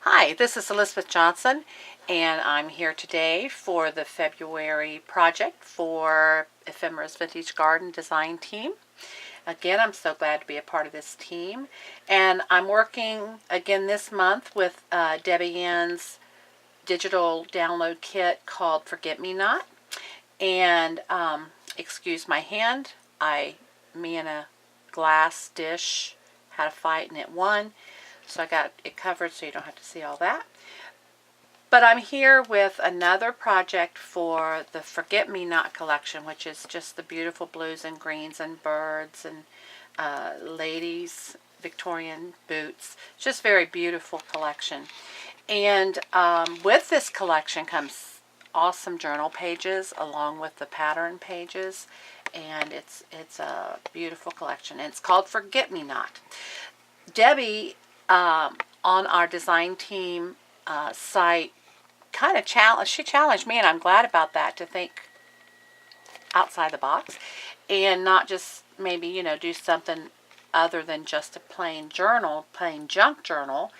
Hi, this is Elizabeth Johnson, and I'm here today for the February project for Ephemera's Vintage Garden Design Team. Again, I'm so glad to be a part of this team, and I'm working again this month with Debbie Ann's digital download kit called Forget Me Not. And excuse my hand, me and a glass dish had a fight and it won. So I got it covered so you don't have to see all that. But I'm here with another project for the Forget Me Not collection, which is just the beautiful blues and greens and birds and ladies' Victorian boots. Just very beautiful collection. And with this collection comes awesome journal pages along with the pattern pages. And it's a beautiful collection. And it's called Forget Me Not. Debbie on our design team site she challenged me, and I'm glad about that, to think outside the box and not just maybe do something other than just a plain junk journal.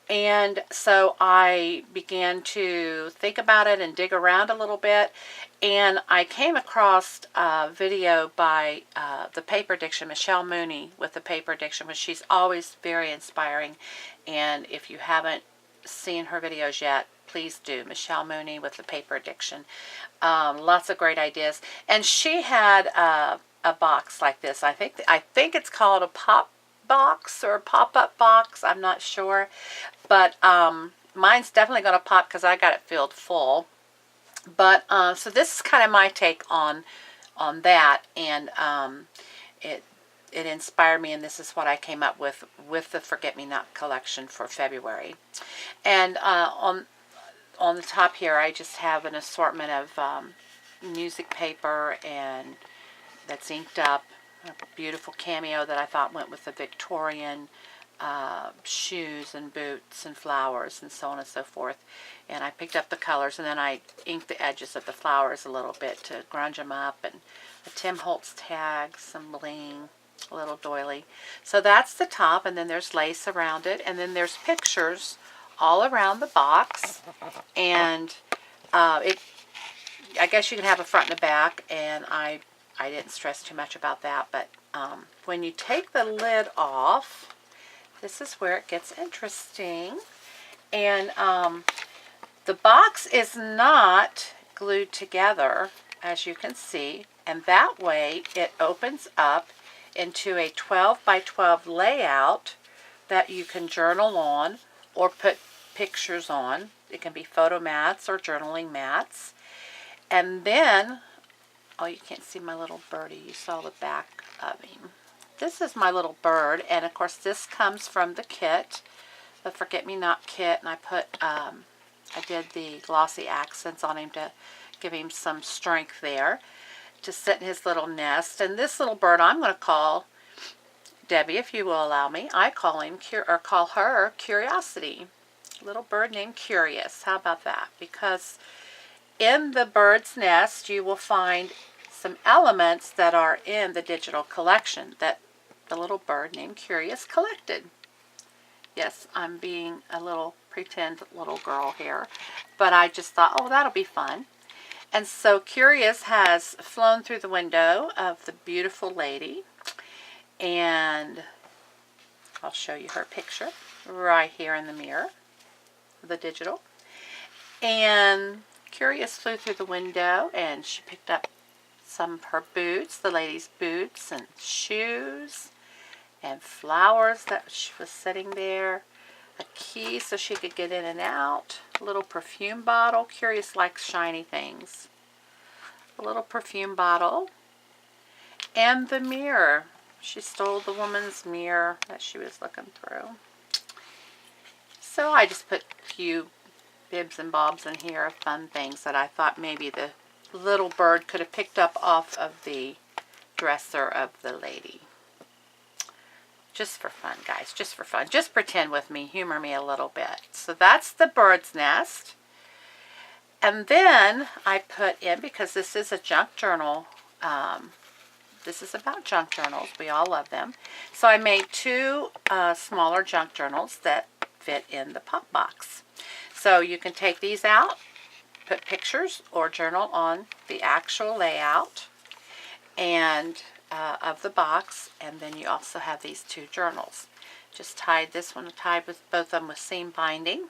And so I began to think about it and dig around a little bit, and I came across a video by the Paper Addiction, Michelle Mooney with the Paper Addiction, which she's always very inspiring. And if you haven't seen her videos yet, please do. Michelle Mooney with the Paper Addiction. Lots of great ideas. And she had a box like this. I think it's called a pop box or a pop-up box. I'm not sure. But mine's definitely going to pop because I got it filled full. But so this is kind of my take on that, and it inspired me, and this is what I came up with the Forget Me Not collection for February. And on the top here, I just have an assortment of music paper and that's inked up. A beautiful cameo that I thought went with the Victorian shoes and boots and flowers and so on and so forth. And I picked up the colors, and then I inked the edges of the flowers a little bit to grunge them up, and a Tim Holtz tag, some bling, a little doily. So that's the top, and then there's lace around it, and then there's pictures all around the box. And I guess you can have a front and a back, and I didn't stress too much about that. But when you take the lid off, this is where it gets interesting. And the box is not glued together, as you can see, and that way it opens up into a 12 by 12 layout that you can journal on or put pictures on. It can be photo mats or journaling mats. And then, oh, you can't see my little birdie. You saw the back of him. This is my little bird, and of course this comes from the kit, the Forget Me Not kit, and I did the glossy accents on him to give him some strength there to sit in his little nest. And this little bird I'm going to call, Debbie, if you will allow me, I call her Curiosity. Little bird named Curious. How about that? Because in the bird's nest you will find some elements that are in the digital collection that the little bird named Curious collected. Yes, I'm being a little pretend little girl here, but I just thought, oh, that'll be fun. And so Curious has flown through the window of the beautiful lady, and I'll show you her picture right here in the mirror, the digital. And Curious flew through the window, and she picked up some of her boots, the lady's boots and shoes, and flowers that she was sitting there, a key so she could get in and out, a little perfume bottle. Curious likes shiny things. A little perfume bottle, and the mirror. She stole the woman's mirror that she was looking through. So I just put a few bibs and bobs in here of fun things that I thought maybe the little bird could have picked up off of the dresser of the lady. Just for fun, guys, just for fun. Just pretend with me, humor me a little bit. So that's the bird's nest. And then I put in, because this is a junk journal, this is about junk journals. We all love them. So I made two smaller junk journals that fit in the pop box. So you can take these out, put pictures or journal on the actual layout and of the box, and then you also have these two journals. Just tied this one, tied with both of them with seam binding,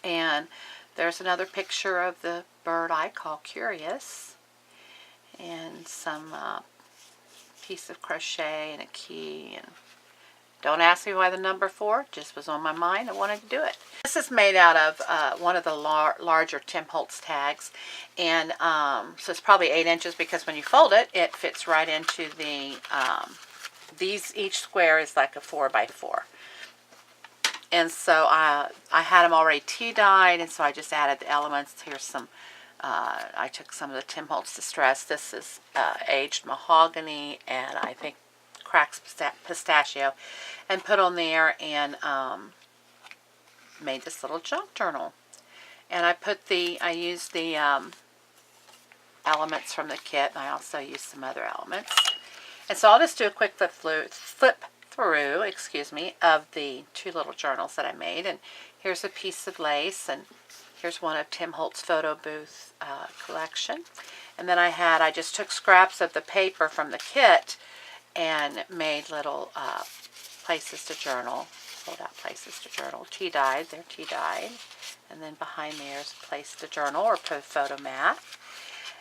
and there's another picture of the bird I call Curious, and some piece of crochet and a key. And don't ask me why the number 4, just was on my mind. I wanted to do it. This is made out of one of the larger Tim Holtz tags, and so it's probably 8 inches, because when you fold it, it fits right into the, each square is like a 4x4. And so I had them already tea-dyed, and so I just added the elements. Here's some, I took some of the Tim Holtz Distress. This is aged mahogany, and I think cracked pistachio, and put on there, and made this little junk journal. And I used the elements from the kit, and I also used some other elements. And so I'll just do a quick flip through, excuse me, of the 2 little journals that I made. And here's a piece of lace, and here's one of Tim Holtz photo booth collection. And then I just took scraps of the paper from the kit and made little places to journal, fold out places to journal, tea-dyed, they're tea-dyed. And then behind there is a place to journal or put a photo mat.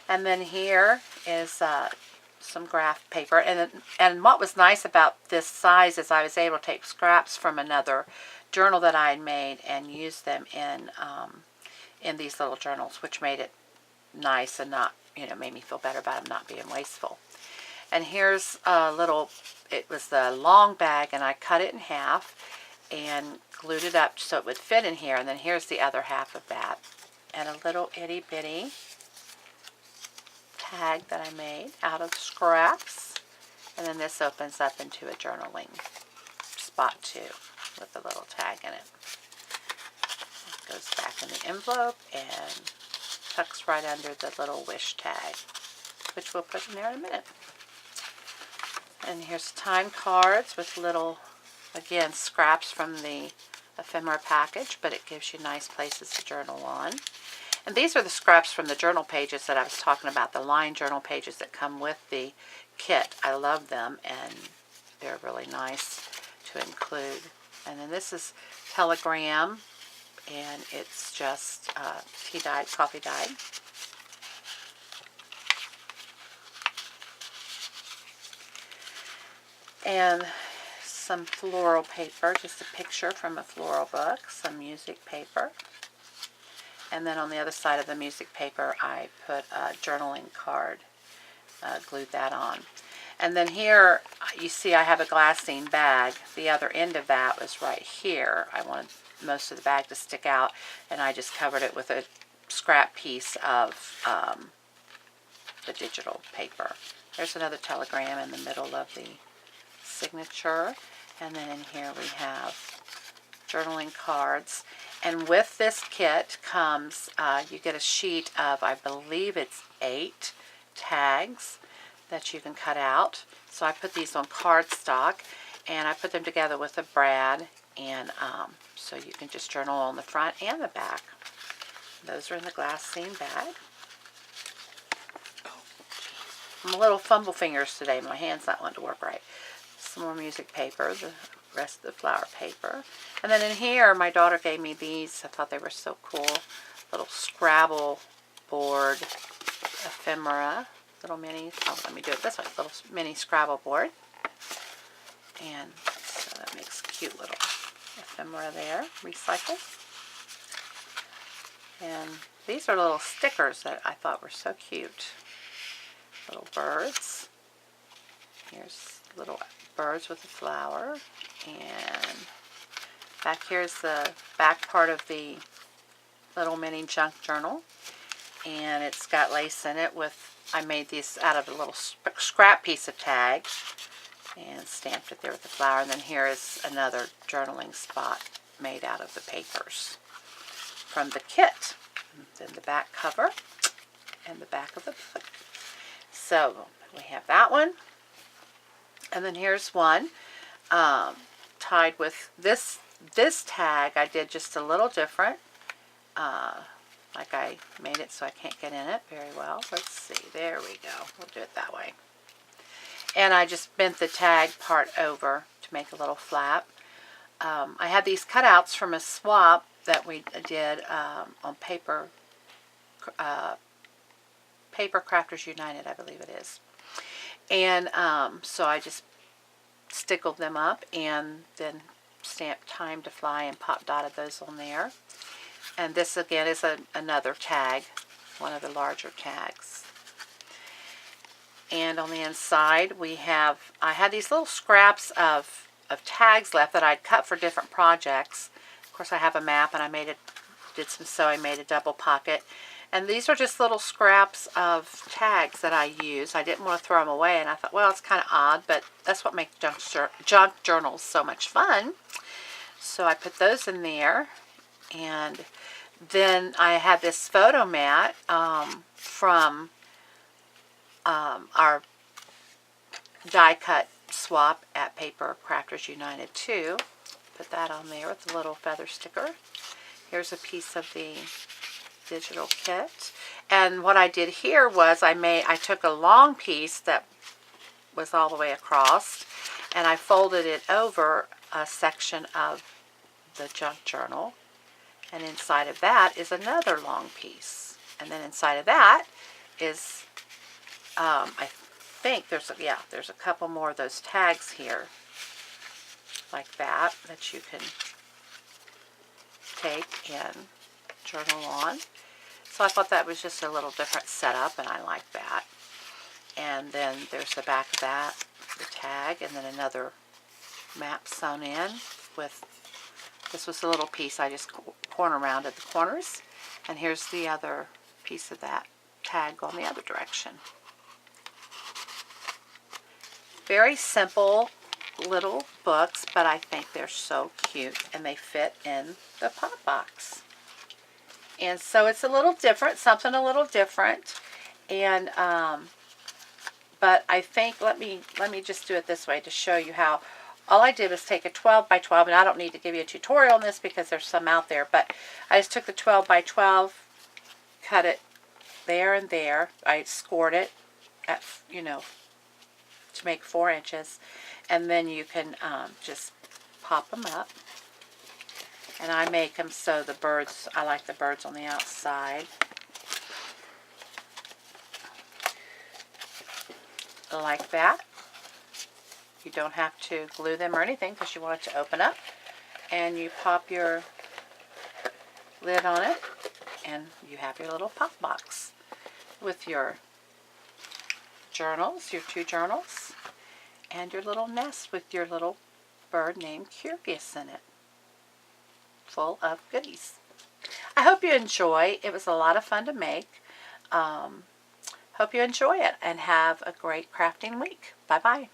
And then here is some graph paper, and what was nice about this size is I was able to take scraps from another journal that I had made and use them in these little journals, which made it nice and not, made me feel better about them not being wasteful. And here's a little, it was the long bag, and I cut it in half and glued it up so it would fit in here. And then here's the other half of that, and a little itty bitty tag that I made out of scraps. And then this opens up into a journaling spot too, with a little tag in it. It goes back in the envelope and tucks right under the little wish tag, which we'll put in there in a minute. And here's time cards with little, again, scraps from the ephemera package, but it gives you nice places to journal on. And these are the scraps from the journal pages that I was talking about, the lined journal pages that come with the kit. I love them, and they're really nice to include. And then this is Telegram, and it's just tea-dyed, coffee-dyed. And some floral paper, just a picture from a floral book, some music paper. And then on the other side of the music paper, I put a journaling card, glued that on. And then here, you see I have a glassine bag. The other end of that was right here. I wanted most of the bag to stick out, and I just covered it with a scrap piece of the digital paper. There's another telegram in the middle of the signature. And then in here we have journaling cards. And with this kit comes, you get a sheet of, I believe it's 8 tags that you can cut out. So I put these on cardstock, and I put them together with a brad, and so you can just journal on the front and the back. Those are in the glassine bag. I'm a little fumble fingers today. My hand's not wanting to work right. Some more music paper, the rest of the flower paper. And then in here, my daughter gave me these. I thought they were so cool. Little Scrabble board ephemera. Little minis. Oh, let me do it this way. Little mini Scrabble board. And so that makes a cute little ephemera there. Recycle. And these are little stickers that I thought were so cute. Little birds. Here's little birds with a flower. And back here's the back part of the little mini junk journal. And it's got lace in it with, I made these out of a little scrap piece of tag and stamped it there with the flower. And then here is another journaling spot made out of the papers from the kit. And then the back cover and the back of the book. So we have that one. And then here's one tied with this this tag I did just a little different. Like I made it so I can't get in it very well. Let's see. There we go. We'll do it that way. And I just bent the tag part over to make a little flap. I had these cutouts from a swap that we did on Paper Crafters United, I believe it is. And so I just stickled them up and then stamped Time to Fly and pop dotted those on there. And this again is another tag, one of the larger tags. And on the inside we have, I had these little scraps of tags left that I'd cut for different projects. Of course I have a map, and I did some sewing, made a double pocket. And these are just little scraps of tags that I use. I didn't want to throw them away, and I thought, well, it's kind of odd, but that's what makes junk journals so much fun. So I put those in there. And then I had this photo mat from our die cut swap at Paper Crafters United too. Put that on there with a little feather sticker. Here's a piece of the digital kit. And what I did here was I took a long piece that was all the way across, and I folded it over a section of the junk journal. And inside of that is another long piece. And then inside of that is, I think there's a couple more of those tags here, like that you can take and journal on. So I thought that was just a little different setup, and I like that. And then there's the back of that, the tag, and then another map sewn in with, this was a little piece I just corner rounded the corners, and here's the other piece of that tag on the other direction. Very simple little books, but I think they're so cute, and they fit in the pop box. And so it's a little different, something a little different. And but I think, let me just do it this way to show you how. All I did was take a 12 by 12, and I don't need to give you a tutorial on this because there's some out there, but I just took the 12 by 12, cut it there and there. I scored it at, to make 4 inches, and then you can just pop them up. And I make them so the birds, I like the birds on the outside. Like that. You don't have to glue them or anything because you want it to open up. And you pop your lid on it, and you have your little pop box with your journals, your 2 journals, and your little nest with your little bird named Curious in it, full of goodies. I hope you enjoy. It was a lot of fun to make. Hope you enjoy it and have a great crafting week. Bye-bye.